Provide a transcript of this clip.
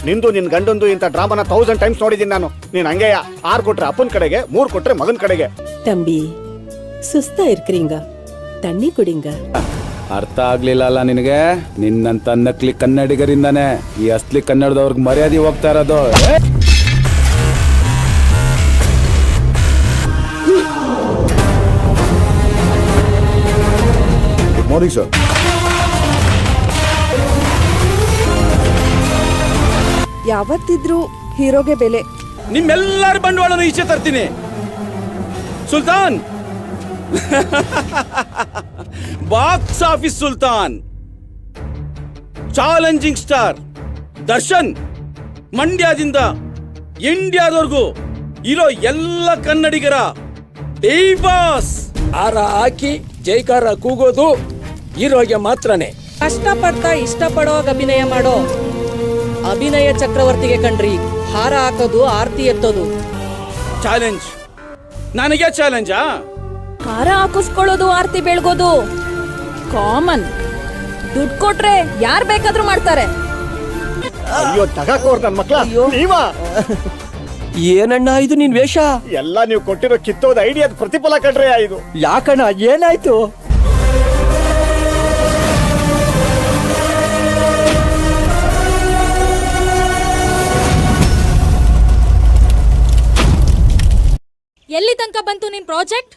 ನಿಂದು ನಿನ್ ಗಂಡಂದು ಇಂಥ ಡ್ರಾಮಾನ 1000 ಟೈಮ್ಸ್ ನೋಡಿದೀನಿ ನಾನು. ನೀನ್ ಹಂಗೆಯ 6 ಕೊಟ್ರೆ ಅಪ್ಪನ ಕಡೆಗೆ, 3 ಕೊಟ್ರೆ ಮಗನ ಕಡೆಗೆ. தம்பி ಸುಸ್ತಾ ಇರ್ಕ್ರಿಂಗ ತಣ್ಣಿ ಕುಡಿಂಗ. ಅರ್ಥ ಆಗ್ಲಿಲ್ಲ ಅಲ್ಲ ನಿನಗೆ? ನಿನ್ನಂತ ನಕಲಿ ಕನ್ನಡಿಗರಿಂದಾನೆ ಈ ಅಸ್ಲಿ ಕನ್ನಡದವ್ರಿಗೆ ಮರ್ಯಾದೆ ಹೋಗ್ತಾ ಇರೋದು. Good morning sir. ಯಾವತ್ತಿದ್ರು ಹೀರೋಗೆ ಬೆಲೆ. ನಿಮ್ಮೆಲ್ಲರ ಬಂಡವಾಳನ ಈಚೆ ತರ್ತೀನಿ. Sultan box office Sultan, challenging star Darshan, ಮಂಡ್ಯದಿಂದ ಇಂಡಿಯಾದವರೆಗೂ ಇರೋ ಎಲ್ಲ ಕನ್ನಡಿಗರ ಡಿ ಬಾಸ್. ಹಾರ ಹಾಕಿ ಜೈಕಾರ ಕೂಗೋದು ಹೀರೋಗೆ ಮಾತ್ರನೇ. ಕಷ್ಟಪಡ್ತಾ ಇಷ್ಟಪಡೋಗ ಅಭಿನಯ ಮಾಡೋ ಅಭಿನಯ ಚಕ್ರವರ್ತಿಗೆ ಕಣ್ರಿ ಹಾರ ಹಾಕೋದು, ಆರ್ತಿ ಎತ್ತೋದು. ಚಾಲೆಂಜ್ ನನಗೆ ಚಾಲೆಂಜಾ? ಹಾರ ಹಾಕಿಸ್ಕೊಳ್ಳೋದು, ಆರ್ತಿ ಬೆಳಗೋದು ಕಾಮನ್. ದುಡ್ಡು ಕೊಟ್ರೆ ಯಾರ್ ಬೇಕಾದ್ರೂ ಮಾಡ್ತಾರೆ. ಅಯ್ಯೋ ತಗಾಕೋರ್ ನನ್ ಮಕ್ಳ, ನೀವಾ? ಏನಣ್ಣ ಇದು ನಿನ್ ವೇಷ? ಎಲ್ಲ ನೀವು ಕೊಟ್ಟಿರೋ ಕಿತ್ತೋದ ಐಡಿಯಾದ ಪ್ರತಿಫಲ ಕಣ್ರೆ ಇದು. ಯಾಕಣ್ಣ ಏನಾಯ್ತು? ಎಲ್ಲಿ ತನಕ ಬಂತು ನಿನ್ ಪ್ರಾಜೆಕ್ಟ್?